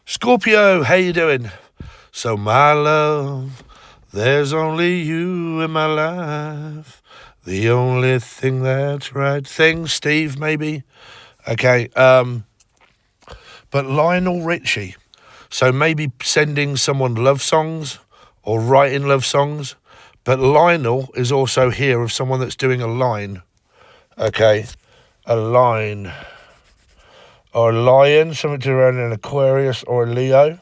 Scorpio, how you doing? So my love, there's only you in my life. The only thing that's right. Thing, Steve, maybe? Okay, but Lionel Richie. So maybe sending someone love songs or writing love songs. But Lionel is also here of someone that's doing a line. Okay, a line. Or a lion, something to around an Aquarius or a Leo.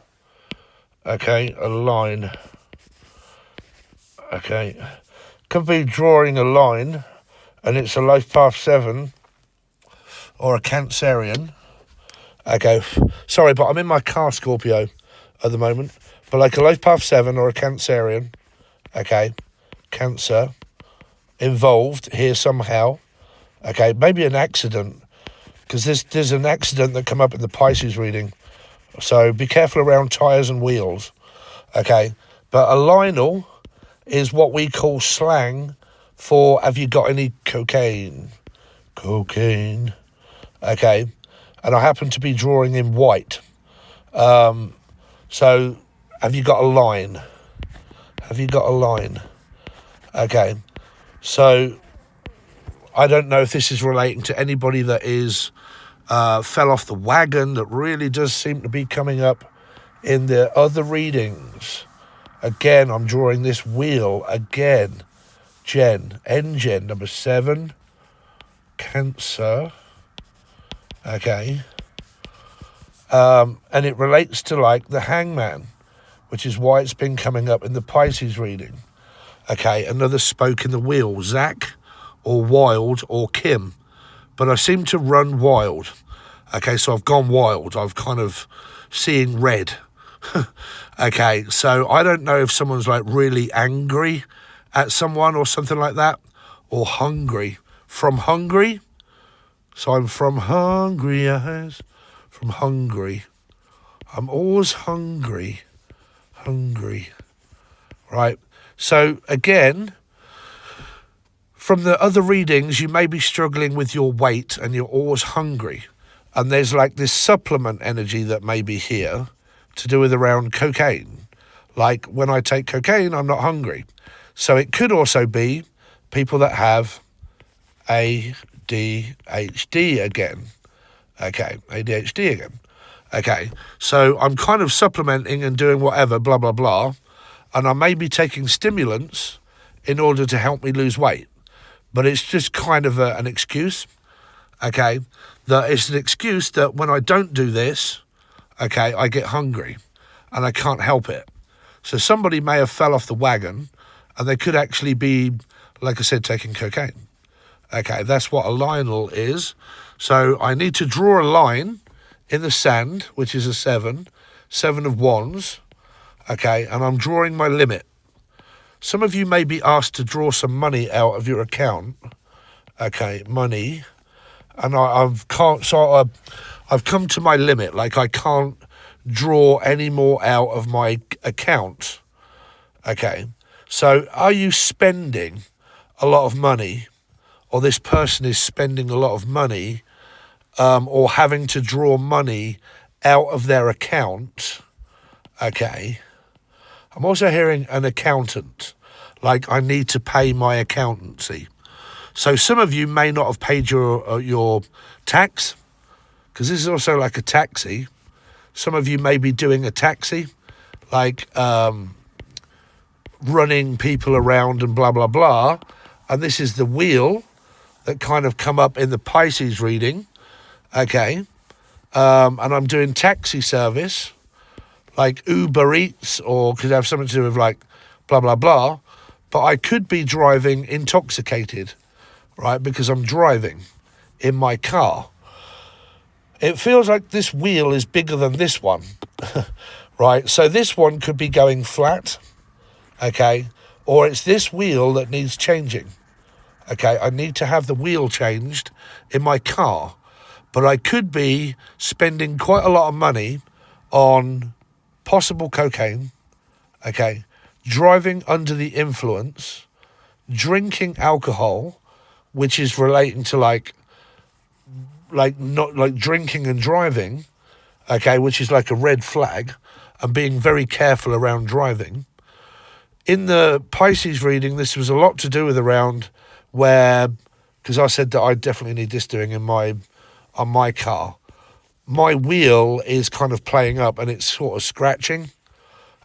Okay, a line. Okay, could be drawing a line, and it's a life path 7 or a Cancerian. Okay, sorry, but I'm in my car, Scorpio, at the moment. But like a life path 7 or a Cancerian. Okay, Cancer involved here somehow. Okay, maybe an accident, because there's an accident that come up in the Pisces reading. So be careful around tyres and wheels. Okay, but a Lionel is what we call slang for have you got any cocaine? Cocaine. Okay, and I happen to be drawing in white. So have you got a line? Have you got a line? Okay, so I don't know if this is relating to anybody that is fell off the wagon. That really does seem to be coming up in the other readings. Again, I'm drawing this wheel again. Gen number 7. Cancer. Okay. And it relates to like the Hangman, which is why it's been coming up in the Pisces reading. Okay, another spoke in the wheel, Zach or Wild or Kim. But I seem to run wild. Okay, so I've gone wild. I've kind of seeing red. Okay, so I don't know if someone's like really angry at someone or something like that, or hungry. From Hungary. So I'm from Hungry eyes. From Hungary. I'm always hungry. Hungry. Right. So again, from the other readings, you may be struggling with your weight and you're always hungry. And there's like this supplement energy that may be here to do with around cocaine. Like when I take cocaine, I'm not hungry. So it could also be people that have ADHD again. Okay, ADHD again. Okay, so I'm kind of supplementing and doing whatever, blah, blah, blah. And I may be taking stimulants in order to help me lose weight. But it's just kind of an excuse, okay? That it's an excuse that when I don't do this, okay, I get hungry and I can't help it. So somebody may have fell off the wagon and they could actually be, like I said, taking cocaine. Okay, that's what a Lionel is. So I need to draw a line in the sand, which is a 7 of wands, okay, and I'm drawing my limit. Some of you may be asked to draw some money out of your account, okay, money, and I've come to my limit. Like I can't draw any more out of my account, okay. So are you spending a lot of money, or this person is spending a lot of money, or having to draw money out of their account, okay. I'm also hearing an accountant, like I need to pay my accountancy. So some of you may not have paid your tax, because this is also like a taxi. Some of you may be doing a taxi, like running people around and blah, blah, blah. And this is the wheel that kind of come up in the Pisces reading, okay. And I'm doing taxi service, like Uber Eats, or could have something to do with like blah, blah, blah. But I could be driving intoxicated, right? Because I'm driving in my car. It feels like this wheel is bigger than this one, right? So this one could be going flat, okay? Or it's this wheel that needs changing, okay? I need to have the wheel changed in my car. But I could be spending quite a lot of money on possible cocaine, okay, driving under the influence, drinking alcohol, which is relating to like not like drinking and driving, okay, which is like a red flag, and being very careful around driving. In the Pisces reading, this was a lot to do with around where, because I said that I definitely need this doing on my car. My wheel is kind of playing up and it's sort of scratching,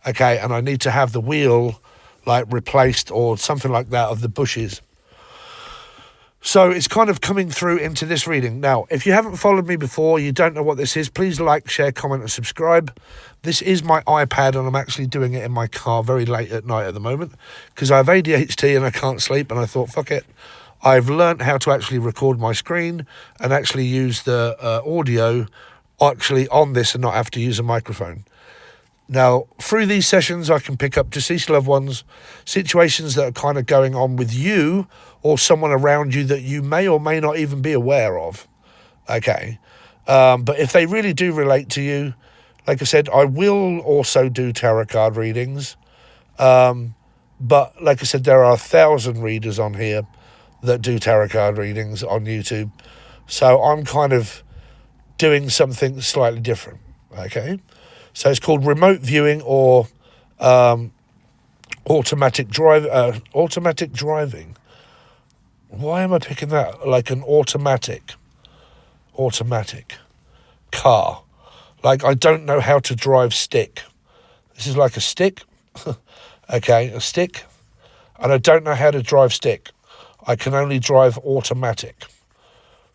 okay, and I need to have the wheel like replaced or something like that of the bushes. So it's kind of coming through into this reading. Now, if you haven't followed me before, you don't know what this is, please like, share, comment and subscribe. This is my iPad and I'm actually doing it in my car very late at night at the moment because I have ADHD and I can't sleep, and I thought, fuck it. I've learnt how to actually record my screen and actually use the audio actually on this and not have to use a microphone. Now, through these sessions, I can pick up deceased loved ones, situations that are kind of going on with you or someone around you that you may or may not even be aware of, okay? But if they really do relate to you, like I said, I will also do tarot card readings. But like I said, there are 1,000 readers on here that do tarot card readings on YouTube. So I'm kind of doing something slightly different, okay? So it's called remote viewing or automatic driving. Why am I picking that? Like an automatic car. Like I don't know how to drive stick. This is like a stick. Okay, a stick. And I don't know how to drive stick. I can only drive automatic.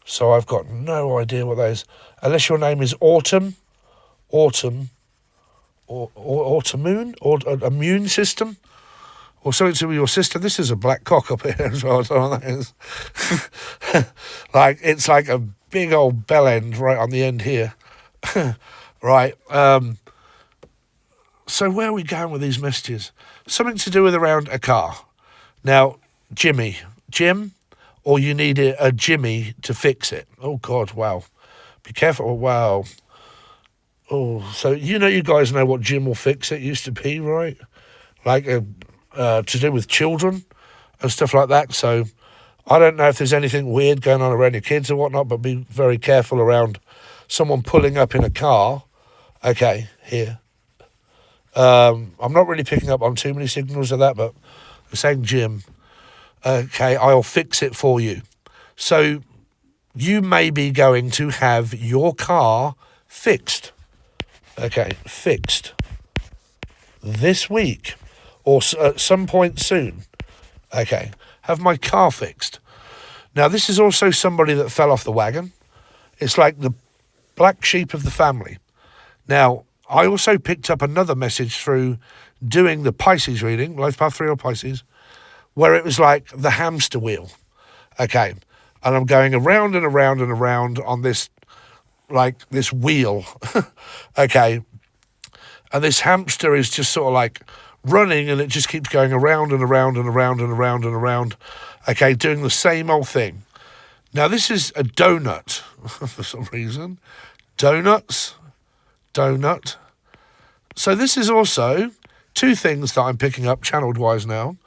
So I've got no idea what that is. Unless your name is Autumn, or Automoon, or immune system, or something to do with your sister. This is a black cock up here as well. I don't know what that is. Like, it's like a big old bell end right on the end here. Right. So where are we going with these messages? Something to do with around a car. Now, Jim, or you need a Jimmy to fix it. Oh, God, wow. Be careful. Oh, wow. Oh, so you guys know what Jim will fix it used to be, right? Like to do with children and stuff like that. So I don't know if there's anything weird going on around your kids or whatnot, but be very careful around someone pulling up in a car. Okay, here. I'm not really picking up on too many signals of that, but I'm saying Jim. Okay, I'll fix it for you. So you may be going to have your car fixed. Okay, fixed this week or at some point soon. Okay, have my car fixed. Now, this is also somebody that fell off the wagon. It's like the black sheep of the family. Now, I also picked up another message through doing the Pisces reading, Life Path 3 or Pisces, where it was like the hamster wheel. Okay, and I'm going around and around and around on this, like this wheel. Okay, and this hamster is just sort of like running and it just keeps going around and around and around and around and around. Okay, doing the same old thing. Now, this is a donut for some reason. Donut. So this is also two things that I'm picking up channeled wise now.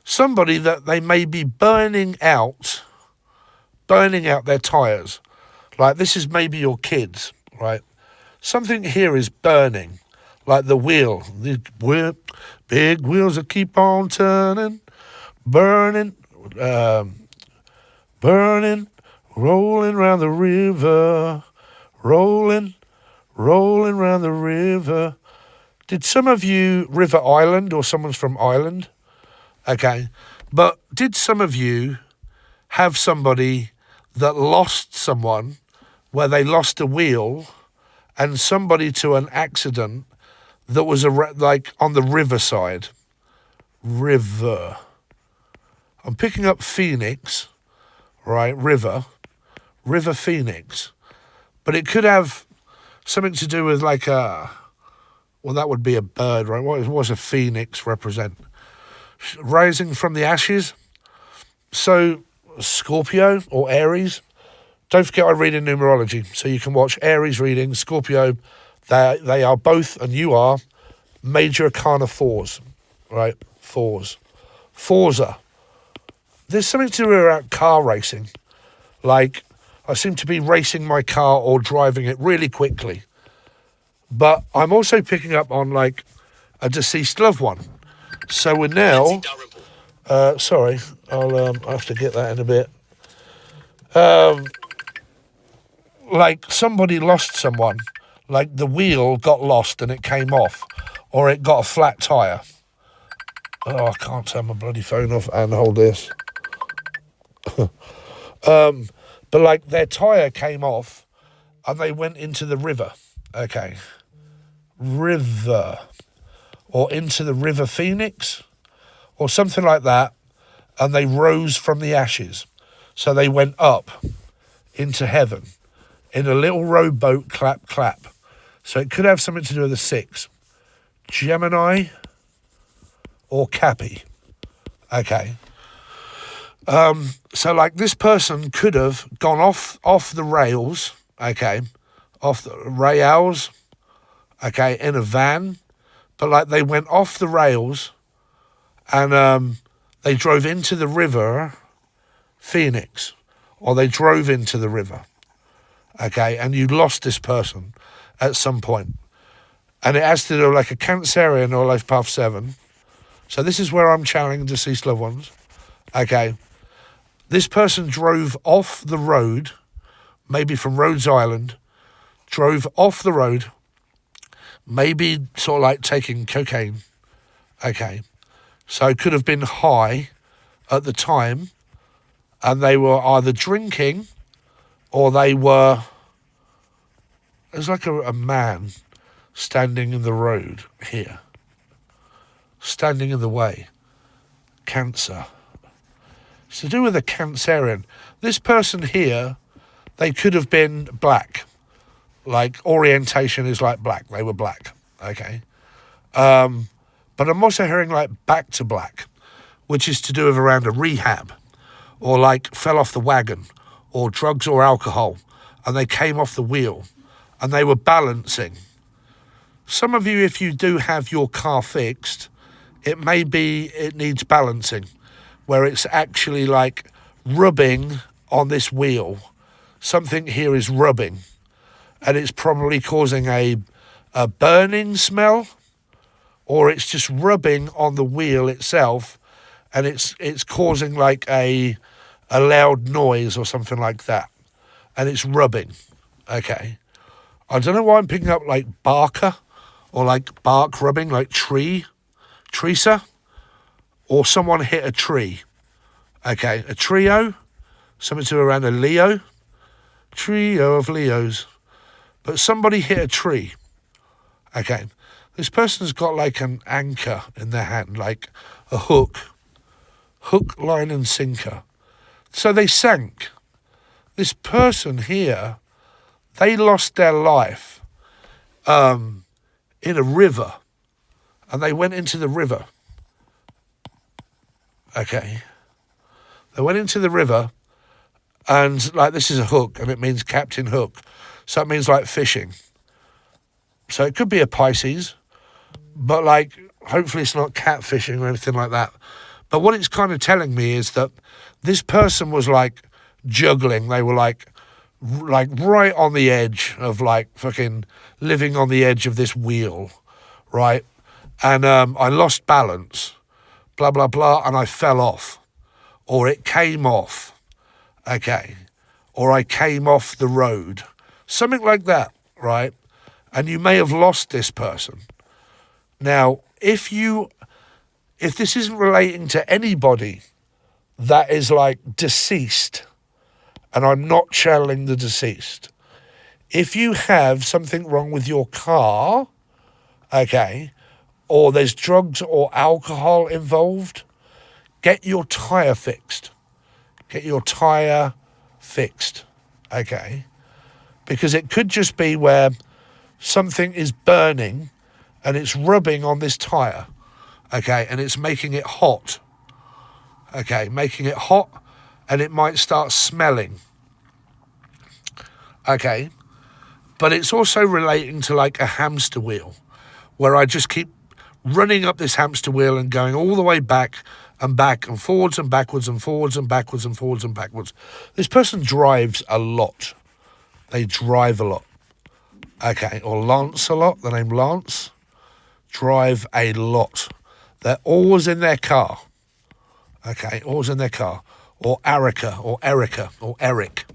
Somebody that they may be burning out their tires. Like, this is maybe your kids, right? Something here is burning, like the wheel. The big wheels that keep on turning, burning, rolling round the river, rolling round the river. Did some of you River Island, or someone's from Ireland? Okay, but did some of you have somebody that lost someone where they lost a wheel and somebody to an accident that was like on the riverside? River. I'm picking up Phoenix, right? River Phoenix. But it could have something to do with like well, that would be a bird, right? What does a phoenix represent? Rising from the ashes. So Scorpio or Aries. Don't forget I read in numerology, so you can watch Aries reading, Scorpio. They are both, and you are, major arcana fours, right? Fours. Forza. There's something to do about car racing. Like, I seem to be racing my car or driving it really quickly. But I'm also picking up on like a deceased loved one. So we're now, sorry, I'll have to get that in a bit. Like somebody lost someone, like the wheel got lost and it came off, or it got a flat tire. Oh, I can't turn my bloody phone off and hold this. But like their tire came off and they went into the river. Okay. River. Or into the River Phoenix or something like that. And they rose from the ashes. So they went up into heaven in a little rowboat, clap, clap. So it could have something to do with the 6. Gemini or Cappy. Okay. So like this person could have gone off the rails, okay, off the rails, okay, in a van, but like they went off the rails and they drove into the river Phoenix, or they drove into the river, okay, and you lost this person at some point. And it has to do like a Cancerian or life path 7. So this is where I'm channeling deceased loved ones, okay. This person drove off the road, maybe from Rhodes Island, drove off the road, maybe sort of like taking cocaine, okay. So it could have been high at the time, and they were either drinking or they were, there's like a man standing in the road here, standing in the way, Cancer. It's to do with a Cancerian. This person here, they could have been black. Like, orientation is like black. They were black, okay? But I'm also hearing, like, back to black, which is to do with around a rehab, or, like, fell off the wagon, or drugs or alcohol, and they came off the wheel, and they were balancing. Some of you, if you do have your car fixed, it may be it needs balancing, where it's actually like rubbing on this wheel. Something here is rubbing, and it's probably causing a burning smell, or it's just rubbing on the wheel itself, and it's causing like a loud noise or something like that, and it's rubbing, okay. I don't know why I'm picking up like barker, or like bark rubbing, like treesa, or someone hit a tree, okay, a trio, something to around a Leo, trio of Leos, but somebody hit a tree, okay. This person's got like an anchor in their hand, like a hook, line and sinker, so they sank. This person here, they lost their life in a river, and they went into the river. Okay. They went into the river, and like this is a hook, and it means Captain Hook. So it means like fishing. So it could be a Pisces, but like hopefully it's not catfishing or anything like that. But what it's kind of telling me is that this person was like juggling. They were like right on the edge of like fucking living on the edge of this wheel, right? And I lost balance, blah, blah, blah, and I fell off. Or it came off, okay? Or I came off the road. Something like that, right? And you may have lost this person. Now, if this isn't relating to anybody that is like deceased, and I'm not channeling the deceased, if you have something wrong with your car, okay, or there's drugs or alcohol involved, get your tyre fixed. Get your tyre fixed, okay? Because it could just be where something is burning and it's rubbing on this tyre, okay, and it's making it hot, okay, making it hot, and it might start smelling, okay? But it's also relating to like a hamster wheel, where I just keep running up this hamster wheel and going all the way back and forwards and backwards and forwards and backwards and forwards and backwards. This person drives a lot. They drive a lot. okay, or Lancelot, the name Lance, drive a lot. They're always in their car, okay, always in their car, or Erica, or Eric,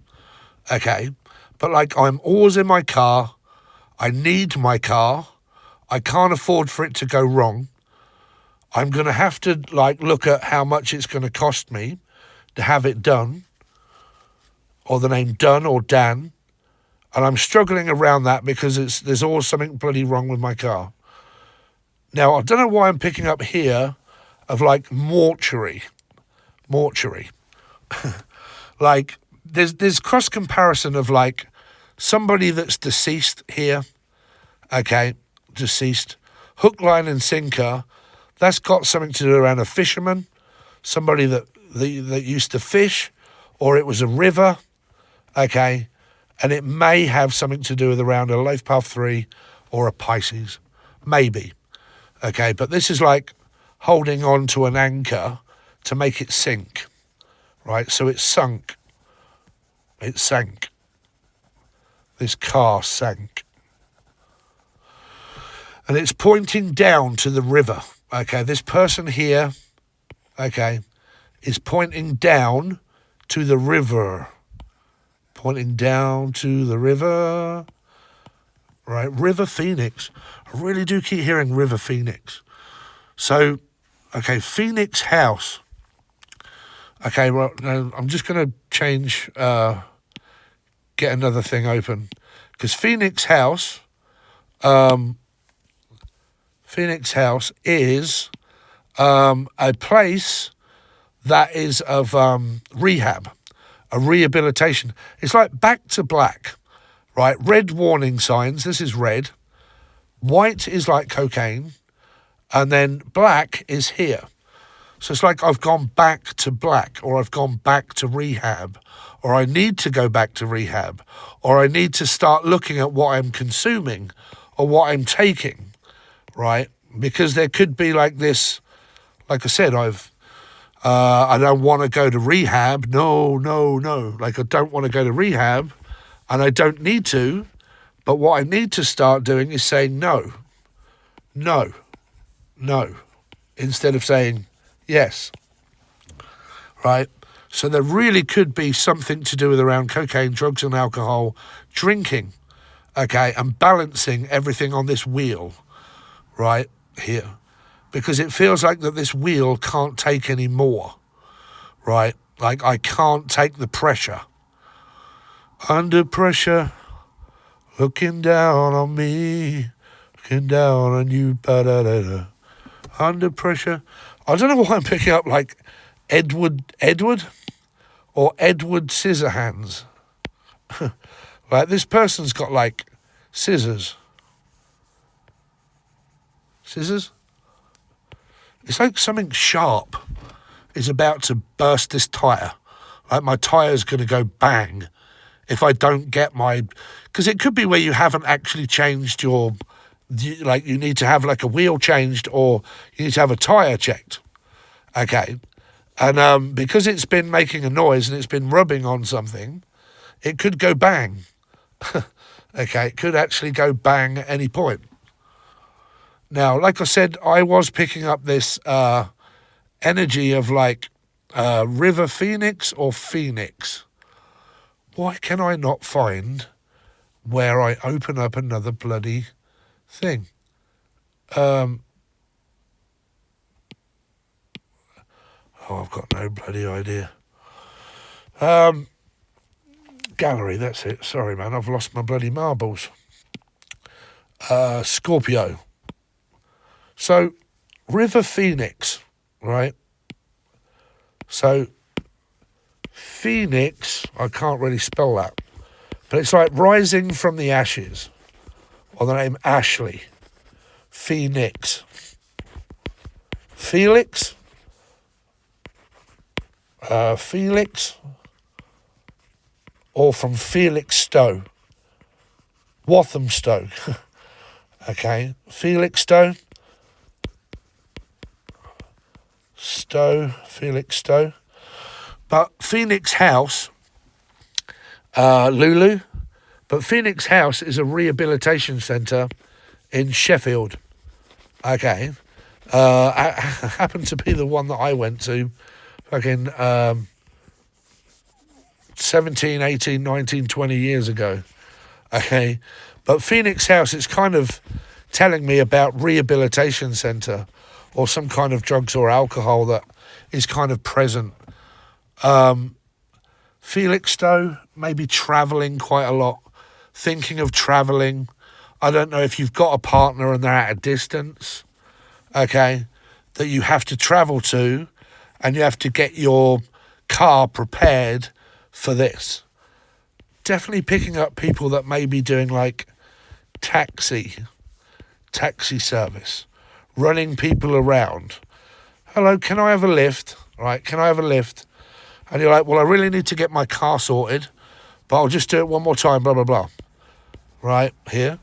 okay, but like I'm always in my car, I need my car, I can't afford for it to go wrong, I'm going to have to like look at how much it's going to cost me to have it done, or the name Dun or Dan, and I'm struggling around that because there's always something bloody wrong with my car. Now, I don't know why I'm picking up here of like mortuary. Like there's cross comparison of like somebody that's deceased here, okay, deceased, hook, line and sinker, that's got something to do around a fisherman, somebody that used to fish, or it was a river, okay, and it may have something to do with around a life path 3 or a Pisces, maybe, okay, but this is like holding on to an anchor to make it sink, right? So it sank. This car sank. And it's pointing down to the river, okay? This person here, okay, is pointing down to the river. Pointing down to the river, right? River Phoenix. I really do keep hearing River Phoenix. So, okay, Phoenix House. Okay, well, I'm just going to change, get another thing open. Because Phoenix House is a place that is of rehab, a rehabilitation. It's like Back to Black, right? Red warning signs. This is red. White is like cocaine. And then black is here. So it's like I've gone back to black, or I've gone back to rehab, or I need to go back to rehab, or I need to start looking at what I'm consuming or what I'm taking, right? Because there could be like this, like I said, I don't want to go to rehab. No. Like I don't want to go to rehab and I don't need to. But what I need to start doing is saying no, instead of saying yes, right? So there really could be something to do with around cocaine, drugs and alcohol, drinking, okay, and balancing everything on this wheel, right, here. Because it feels like that this wheel can't take any more, right? Like I can't take the pressure. Under pressure, looking down on me, looking down on you, ba-da-da-da. Under pressure. I don't know why I'm picking up like Edward or Edward Scissorhands. Like this person's got like scissors. Scissors? It's like something sharp is about to burst this tyre. Like my tyre's going to go bang if I don't get my... Because it could be where you haven't actually changed your... Like you need to have like a wheel changed or you need to have a tyre checked. Okay. And because it's been making a noise and it's been rubbing on something, it could go bang. Okay, it could actually go bang at any point. Now, like I said, I was picking up this energy of like River Phoenix or Phoenix. Why can I not find where I open up another bloody thing? Oh, I've got no bloody idea. Gallery, that's it. Sorry, man, I've lost my bloody marbles. Scorpio. So, River Phoenix, right? So, Phoenix, I can't really spell that, but it's like rising from the ashes, or the name Ashley. Phoenix. Felix? Felix? Or from Felix Stowe. Wathamstow. Okay, Felix Stowe. Felix Stowe. But Phoenix House, Lulu, But Phoenix House is a rehabilitation centre in Sheffield. Okay. Happened to be the one that I went to fucking 17, 18, 19, 20 years ago. Okay. But Phoenix House, it's kind of telling me about rehabilitation centre or some kind of drugs or alcohol that is kind of present. Felixstowe, maybe travelling quite a lot, thinking of travelling. I don't know if you've got a partner and they're at a distance, okay, that you have to travel to, and you have to get your car prepared for this. Definitely picking up people that may be doing like taxi service, running people around. Hello, can I have a lift? Right, can I have a lift? And you're like, well, I really need to get my car sorted, but I'll just do it one more time, blah, blah, blah. Right, here.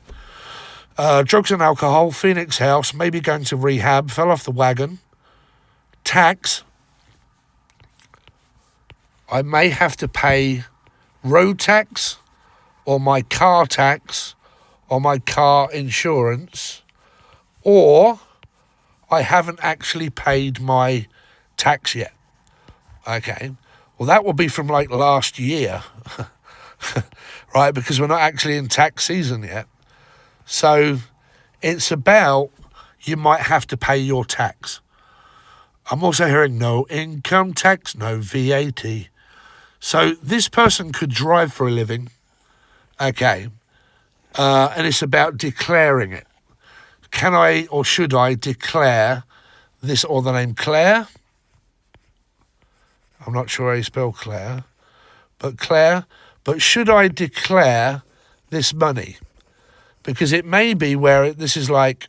Drugs and alcohol, Phoenix House, maybe going to rehab, fell off the wagon. Tax. I may have to pay road tax or my car tax or my car insurance, or I haven't actually paid my tax yet. Okay. Well, that will be from like last year, right? Because we're not actually in tax season yet. So it's about you might have to pay your tax. I'm also hearing no income tax, no VAT. So this person could drive for a living, okay, and it's about declaring it. Can I or should I declare this, or the name Claire? I'm not sure how you spell Claire, but should I declare this money? Because it may be where this is like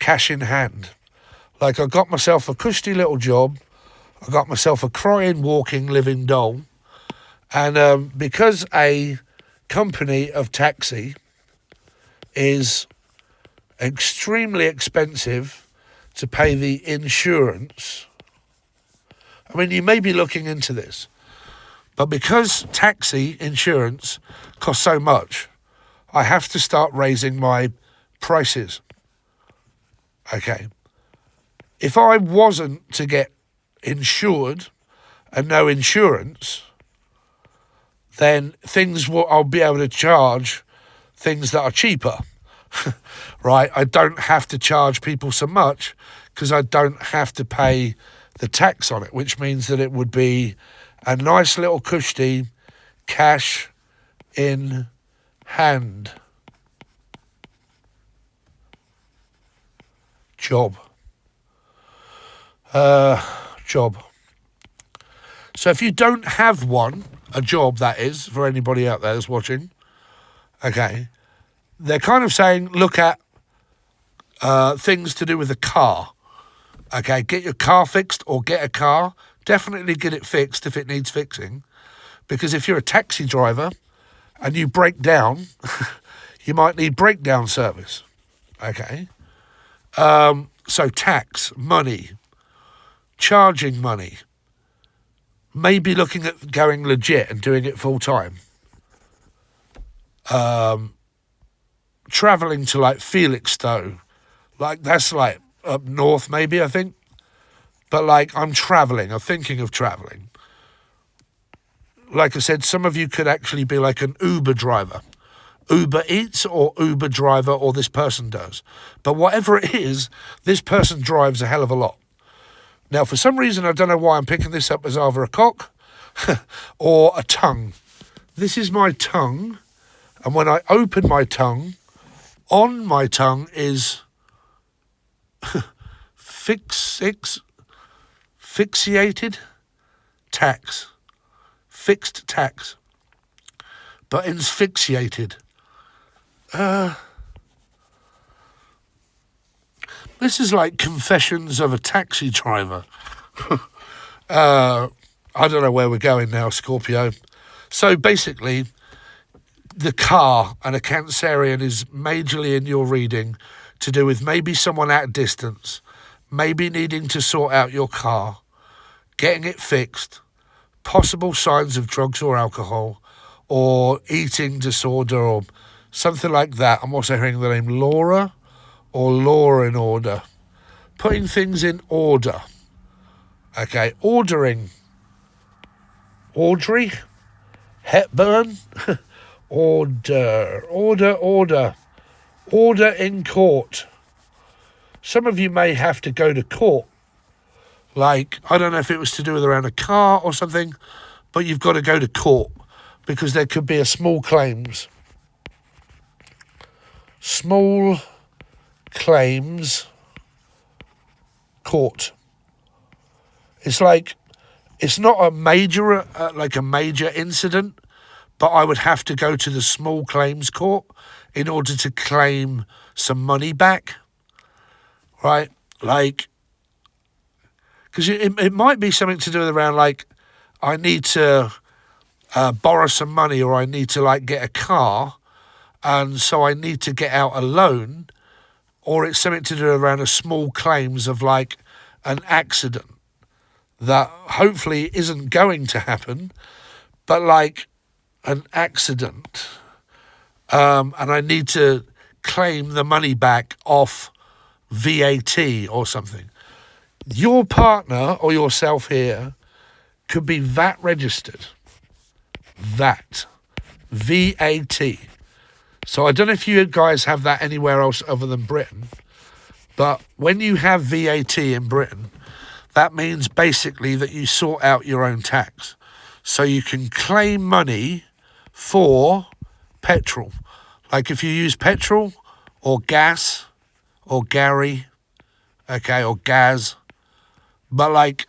cash in hand. Like I got myself a cushy little job, I got myself a crying, walking, living doll, and because a company of taxi is extremely expensive to pay the insurance, I mean, you may be looking into this, but because taxi insurance costs so much, I have to start raising my prices. Okay. If I wasn't to get insured and no insurance, then I'll be able to charge things that are cheaper, right? I don't have to charge people so much because I don't have to pay the tax on it, which means that it would be a nice little cushy cash in hand job. So if you don't have a job, that is, for anybody out there that's watching, okay, they're kind of saying, look at things to do with a car. Okay, get your car fixed or get a car. Definitely get it fixed if it needs fixing. Because if you're a taxi driver and you break down, you might need breakdown service. Okay. So tax, money, charging money, maybe looking at going legit and doing it full time. Travelling to like Felixstowe, like that's like up north maybe, I think. But like I'm thinking of travelling. Like I said, some of you could actually be like an Uber driver. Uber Eats or Uber driver, or this person does. But whatever it is, this person drives a hell of a lot. Now, for some reason, I don't know why I'm picking this up as either a cock or a tongue. This is my tongue. And when I open my tongue, on my tongue is fixated tax. Fixed tax. But asphyxiated. This is like Confessions of a Taxi Driver. I don't know where we're going now, Scorpio. So basically, the car and a Cancerian is majorly in your reading to do with maybe someone at a distance, maybe needing to sort out your car, getting it fixed, possible signs of drugs or alcohol, or eating disorder or something like that. I'm also hearing the name Laura or law in order. Putting things in order. Okay, ordering. Audrey? Hepburn? Order. Order in court. Some of you may have to go to court. Like, I don't know if it was to do with around a car or something, but you've got to go to court because there could be a small claims. Small claims court. It's like, it's not a major, like a major incident, but I would have to go to the small claims court in order to claim some money back, right? Like, because it might be something to do with around, like, I need to borrow some money, or I need to, like, get a car, and so I need to get out a loan, or it's something to do around a small claims of, like, an accident that hopefully isn't going to happen, but like an accident, and I need to claim the money back off VAT or something. Your partner or yourself here could be VAT registered. VAT. So I don't know if you guys have that anywhere else other than Britain, but when you have VAT in Britain, that means basically that you sort out your own tax. So you can claim money for petrol. Like if you use petrol or gas or Gary, okay, or gas. But like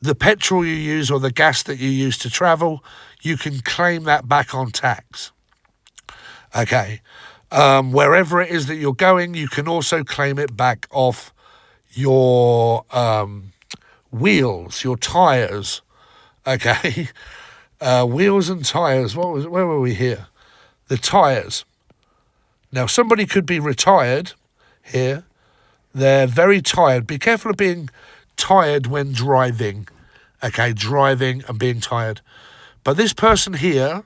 the petrol you use or the gas that you use to travel, you can claim that back on tax. Okay. Wherever it is that you're going, you can also claim it back off your wheels, your tyres, okay? Wheels and tyres, where were we here? The tyres. Now, somebody could be retired here. They're very tired. Be careful of being tired when driving, okay? Driving and being tired. But this person here,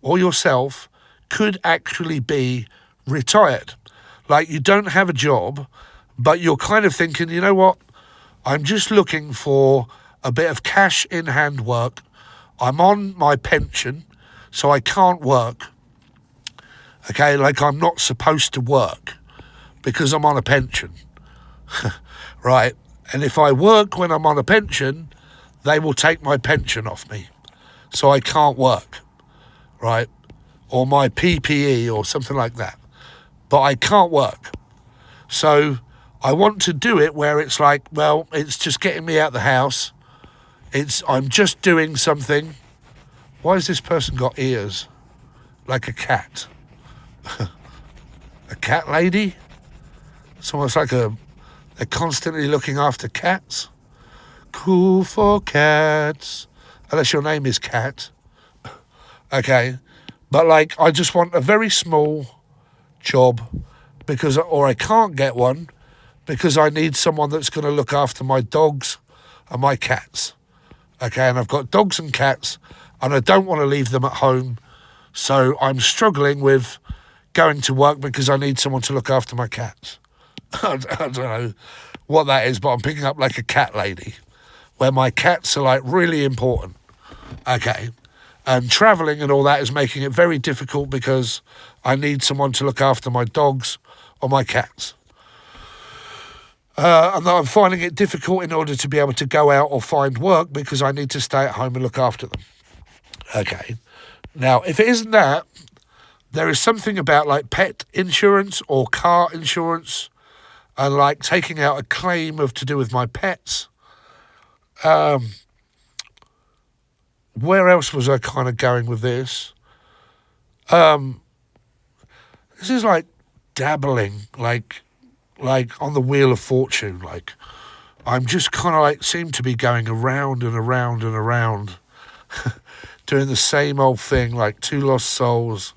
or yourself, could actually be retired. Like you don't have a job, but you're kind of thinking, you know what? I'm just looking for a bit of cash in hand work. I'm on my pension, so I can't work. Okay, like I'm not supposed to work because I'm on a pension. Right? And if I work when I'm on a pension, they will take my pension off me. So I can't work. Right? Or my PPE or something like that. But I can't work. So I want to do it where it's like, well, it's just getting me out of the house. I'm just doing something. Why has this person got ears? Like a cat. A cat lady? It's almost like they're constantly looking after cats. Cool for cats. Unless your name is Cat. Okay. But like, I just want a very small job or I can't get one because I need someone that's going to look after my dogs and my cats. Okay, and I've got dogs and cats and I don't want to leave them at home. So I'm struggling with going to work because I need someone to look after my cats. I don't know what that is, but I'm picking up like a cat lady where my cats are like really important. Okay. And travelling and all that is making it very difficult because I need someone to look after my dogs or my cats. And I'm finding it difficult in order to be able to go out or find work because I need to stay at home and look after them. Okay. Now, if it isn't that, there is something about like pet insurance or car insurance and like taking out a claim to do with my pets. Where else was I kind of going with this? This is like dabbling, like on the wheel of fortune. Like I'm just kind of like seem to be going around and around and around, doing the same old thing, like two lost souls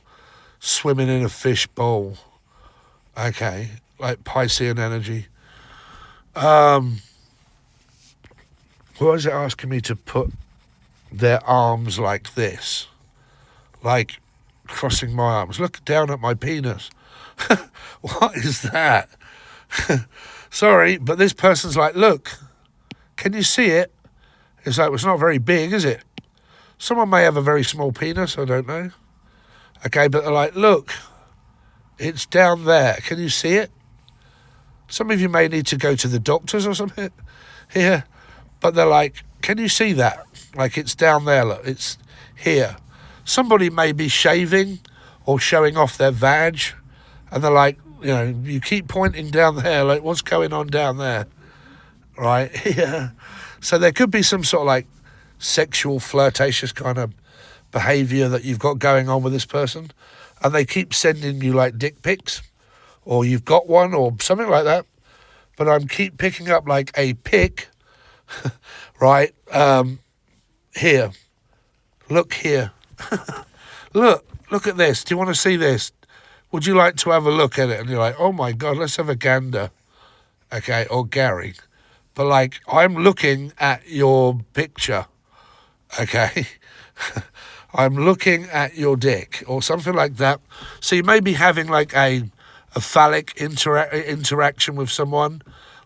swimming in a fish bowl. Okay, like Piscean energy. Why is it asking me to put their arms like this? like crossing my arms. Look down at my penis. What is that? Sorry, but this person's like, look, can you see it? It's like, well, it's not very big, is it? Someone may have a very small penis, I don't know. Okay, but they're like, look, it's down there. Can you see it? Some of you may need to go to the doctors or something here, but they're like, can you see that? Like, it's down there, look, it's here. Somebody may be shaving or showing off their vag, and they're like, you know, you keep pointing down there, like, what's going on down there? Right? Yeah. So there could be some sort of like sexual flirtatious kind of behavior that you've got going on with this person, and they keep sending you like dick pics, or you've got one or something like that. But I'm keep picking up like a pic, right? Here. Look here. Look at this. Do you want to see this? Would you like to have a look at it? And you're like, oh my God, let's have a gander. Okay, or Gary. But like, I'm looking at your picture. Okay. I'm looking at your dick or something like that. So you may be having like a phallic interaction with someone,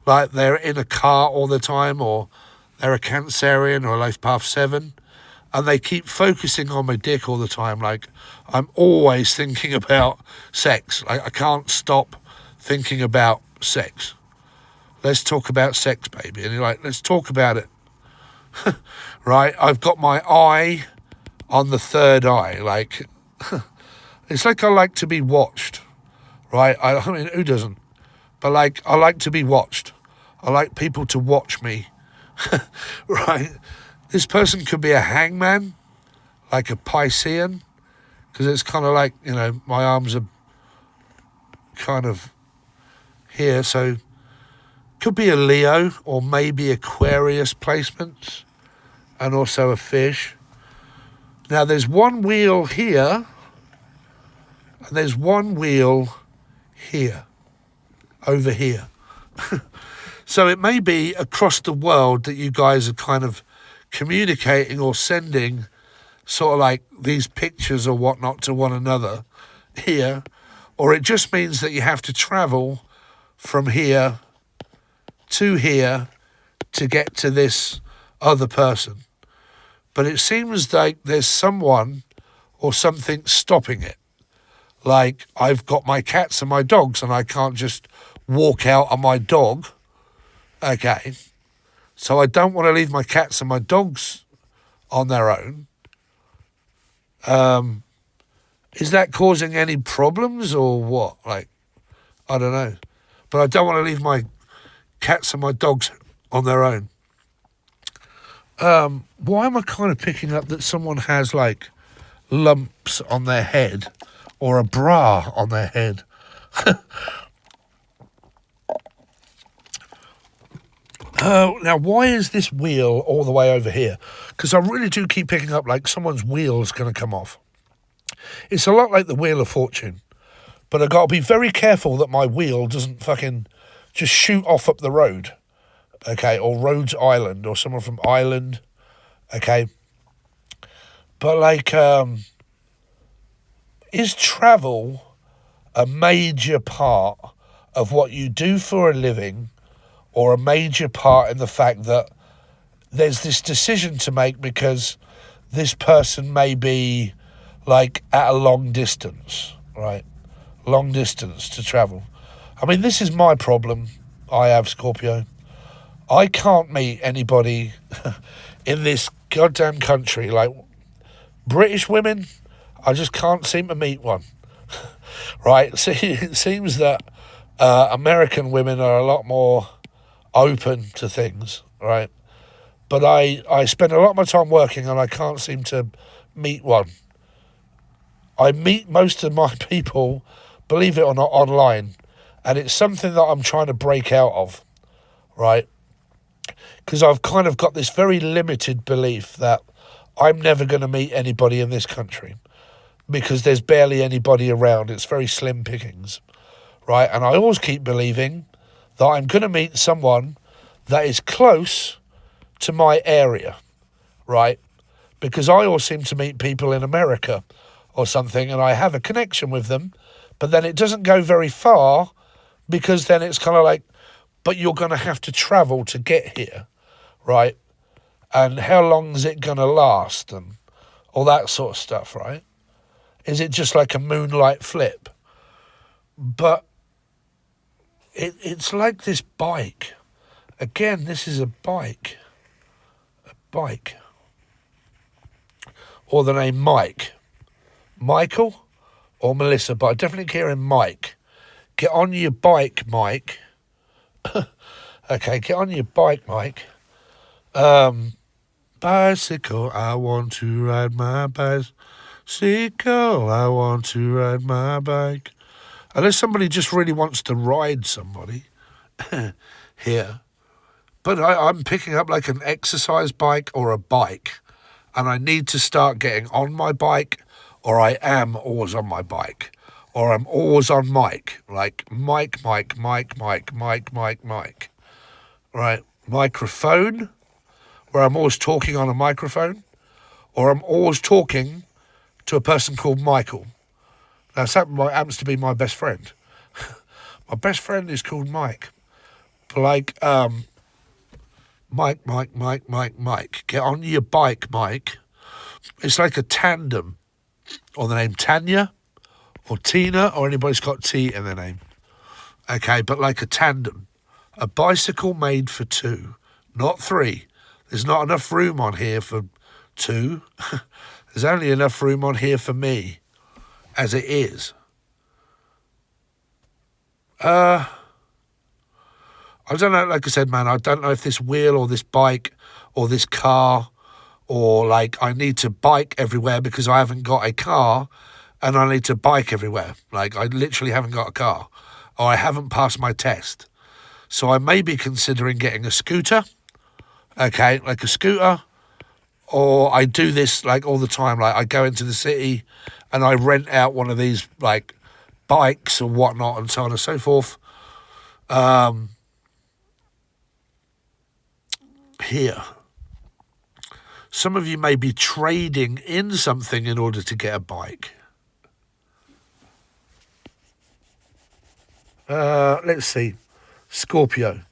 like they're in a car all the time, or they're a Cancerian or Life Path 7, and they keep focusing on my dick all the time. Like, I'm always thinking about sex. Like, I can't stop thinking about sex. Let's talk about sex, baby. And you're like, let's talk about it. Right? I've got my eye on the third eye. Like, it's like I like to be watched. Right? I mean, who doesn't? But like, I like to be watched. I like people to watch me. Right? This person could be a hangman, like a Piscean, because it's kind of like, you know, my arms are kind of here. So could be a Leo or maybe Aquarius placements, and also a fish. Now there's one wheel here, and there's one wheel here, over here. So it may be across the world that you guys are kind of communicating or sending sort of like these pictures or whatnot to one another here, or it just means that you have to travel from here to here to get to this other person. But it seems like there's someone or something stopping it. Like, I've got my cats and my dogs and I can't just walk out on my dog. Okay. So I don't want to leave my cats and my dogs on their own. Is that causing any problems or what? Like, I don't know. But I don't want to leave my cats and my dogs on their own. Why am I kind of picking up that someone has like lumps on their head or a bra on their head? Now, why is this wheel all the way over here? Because I really do keep picking up like someone's wheel is going to come off. It's a lot like the Wheel of Fortune, but I've got to be very careful that my wheel doesn't fucking just shoot off up the road, okay, or Rhodes Island, or someone from Ireland, okay. But like, is travel a major part of what you do for a living, or a major part in the fact that there's this decision to make because this person may be like at a long distance, right? Long distance to travel. I mean, this is my problem. I have, Scorpio. I can't meet anybody in this goddamn country. Like, British women, I just can't seem to meet one. Right? See, it seems that American women are a lot more open to things, right? But I spend a lot of my time working and I can't seem to meet one. I meet most of my people, believe it or not, online, and it's something that I'm trying to break out of, right? Because I've kind of got this very limited belief that I'm never going to meet anybody in this country because there's barely anybody around. It's very slim pickings, right? And I always keep believing that I'm going to meet someone that is close to my area, right? Because I always seem to meet people in America or something, and I have a connection with them, but then it doesn't go very far, because then it's kind of like, but you're going to have to travel to get here, right? And how long is it going to last, and all that sort of stuff, right? Is it just like a moonlight flip? But it's like this bike. Again, this is a bike. A bike. Or the name Mike. Michael or Melissa, but I definitely hear him Mike. Get on your bike, Mike. Okay, get on your bike, Mike. Bicycle, I want to ride my bicycle. I want to ride my bike. Unless somebody just really wants to ride somebody here. But I'm picking up like an exercise bike or a bike. And I need to start getting on my bike, or I am always on my bike. Or I'm always on mic. Like Mike. Right? Microphone, where I'm always talking on a microphone. Or I'm always talking to a person called Michael. Now, that happens to be my best friend. My best friend is called Mike. Like, Mike. Get on your bike, Mike. It's like a tandem. Or the name Tanya, or Tina, or anybody's got T in their name. Okay, but like a tandem. A bicycle made for two, not three. There's not enough room on here for two. There's only enough room on here for me, as it is. I don't know, like I said, man, I don't know if this wheel or this bike or this car, or like I need to bike everywhere because I haven't got a car, and I need to bike everywhere. Like I literally haven't got a car, or I haven't passed my test. So I may be considering getting a scooter, okay, like a scooter, or I do this like all the time. Like I go into the city and I rent out one of these like bikes or whatnot and so on and so forth. Here. Some of you may be trading in something in order to get a bike. Let's see. Scorpio.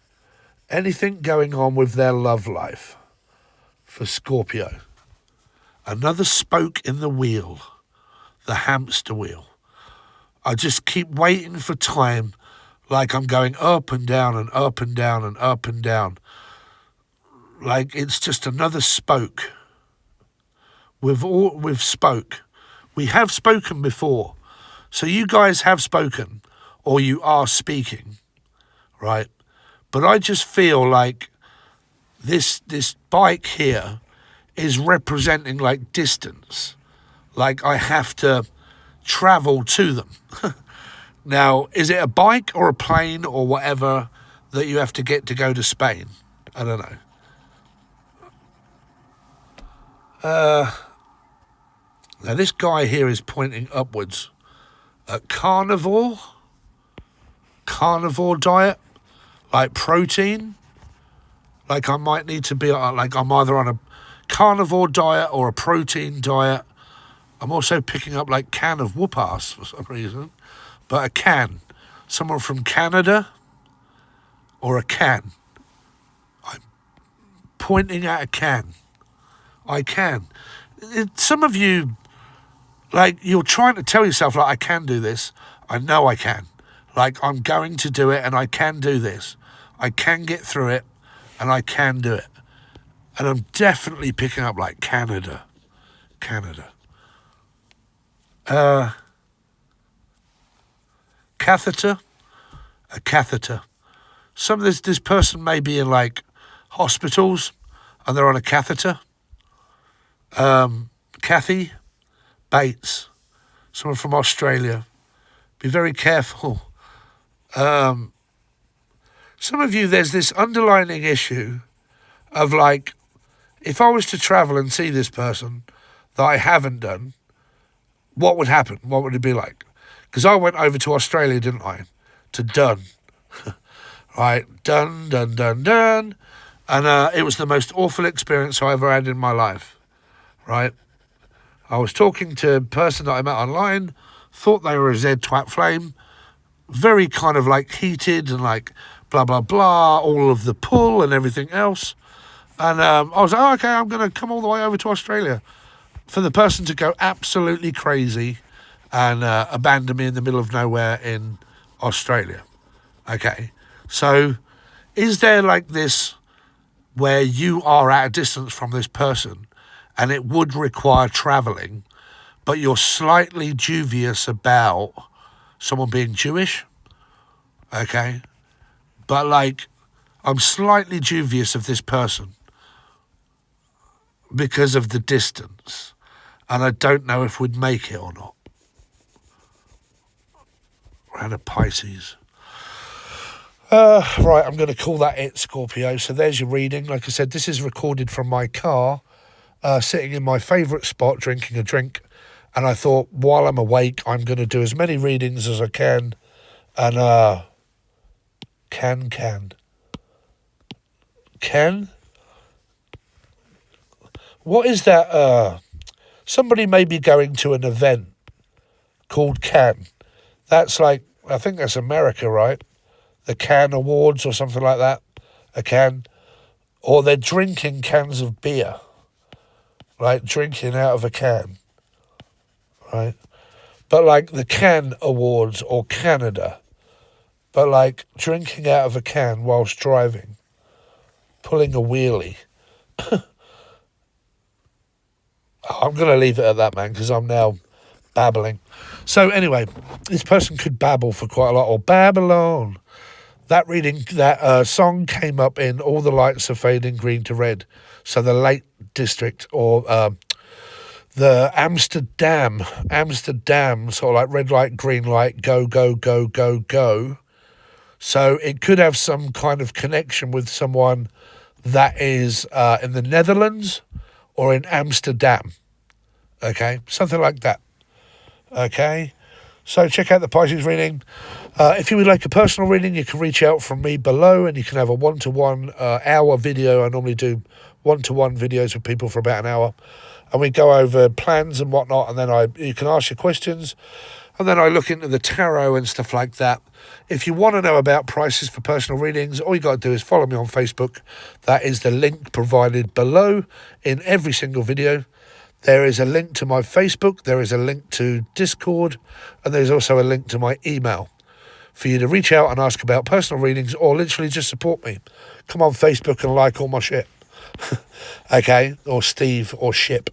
Anything going on with their love life for Scorpio? Another spoke in the wheel, the hamster wheel. I just keep waiting for time, like I'm going up and down and up and down and up and down. Like it's just another spoke. We've spoke. We have spoken before. So you guys have spoken, or you are speaking, right? But I just feel like this bike here is representing like distance. Like I have to travel to them. Now, is it a bike or a plane or whatever that you have to get to go to Spain? I don't know. Now this guy here is pointing upwards. Carnivore diet, like protein. Like I might need to be like I'm either on a carnivore diet or a protein diet. I'm also picking up like can of whoop ass for some reason, but a can. Someone from Canada or a can. I'm pointing at a can. I can. Some of you, like, you're trying to tell yourself, like, I can do this. I know I can. Like, I'm going to do it, and I can do this. I can get through it, and I can do it. And I'm definitely picking up, like, Canada. Catheter. A catheter. Some of this person may be in, like, hospitals, and they're on a catheter. Kathy Bates, someone from Australia. Be very careful. Some of you, there's this underlining issue of like, if I was to travel and see this person that I haven't done, what would happen? What would it be like? Because I went over to Australia, didn't I? To Dunn. Right, Dunn. And it was the most awful experience I ever had in my life. Right? I was talking to a person that I met online, thought they were a Z twat flame, very kind of like heated and like blah, blah, blah, all of the pull and everything else. And I was like, oh, okay, I'm going to come all the way over to Australia. For the person to go absolutely crazy and abandon me in the middle of nowhere in Australia. Okay, so is there like this where you are at a distance from this person and it would require travelling, but you're slightly dubious about someone being Jewish? Okay, but like I'm slightly dubious of this person because of the distance, and I don't know if we'd make it or not. Around a Pisces. Right, I'm going to call that it, Scorpio. So there's your reading. Like I said, this is recorded from my car, sitting in my favourite spot, drinking a drink. And I thought, while I'm awake, I'm going to do as many readings as I can. And, Can? What is that? Somebody may be going to an event called Cannes. That's like, I think that's America, right? The Cannes Awards or something like that. A can. Or they're drinking cans of beer. Right? Drinking out of a can. Right? But like the Cannes Awards or Canada. But like drinking out of a can whilst driving. Pulling a wheelie. I'm going to leave it at that, man, because I'm now babbling. So anyway, this person could babble for quite a lot. Or Babylon. That reading, that song came up in All the Lights Are Fading Green to Red. So the Lake District, or the Amsterdam, sort of like red light, green light, go, go, go, go, go. So it could have some kind of connection with someone that is in the Netherlands or in Amsterdam. Okay, something like that. Okay, so check out the Pisces reading. If you would like a personal reading, you can reach out from me below and you can have a one-to-one hour video. I normally do one-to-one videos with people for about an hour. And we go over plans and whatnot, and then you can ask your questions. And then I look into the tarot and stuff like that. If you want to know about prices for personal readings, all you got to do is follow me on Facebook. That is the link provided below in every single video. There is a link to my Facebook. There is a link to Discord. And there's also a link to my email for you to reach out and ask about personal readings or literally just support me. Come on Facebook and like all my shit. Okay? Or Steve or ship.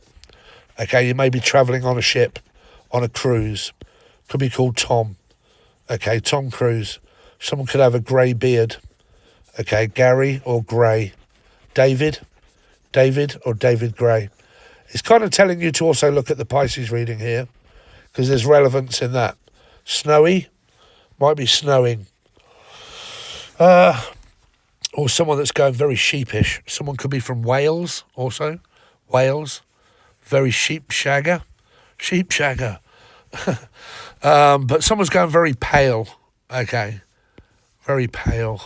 Okay? You may be travelling on a ship, on a cruise. Could be called Tom. Okay? Tom Cruise. Someone could have a grey beard. Okay? Gary or Gray. David or David Gray. It's kind of telling you to also look at the Pisces reading here because there's relevance in that. Snowy. Might be snowing. Or someone that's going very sheepish. Someone could be from Wales also. Wales. Very sheep shagger. But someone's going very pale. Okay. Very pale.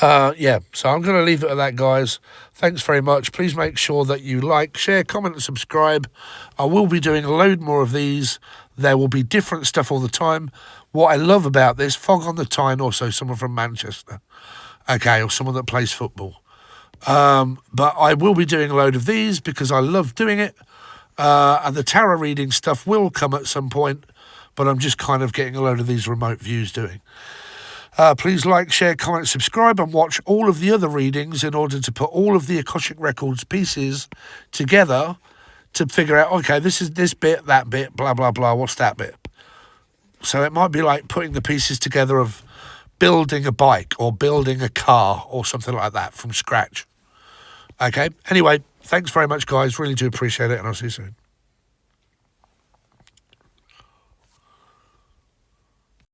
Yeah, so I'm going to leave it at that, guys. Thanks very much. Please make sure that you like, share, comment and subscribe. I will be doing a load more of these. There will be different stuff all the time. What I love about this, Fog on the Tyne, also someone from Manchester. Okay, or someone that plays football. But I will be doing a load of these because I love doing it. And the tarot reading stuff will come at some point, but I'm just kind of getting a load of these remote views doing. Please like, share, comment, subscribe, and watch all of the other readings in order to put all of the Akashic Records pieces together to figure out, okay, this is this bit, that bit, blah, blah, blah, what's that bit? So it might be like putting the pieces together of building a bike or building a car or something like that from scratch. Okay, anyway, thanks very much, guys. Really do appreciate it, and I'll see you soon.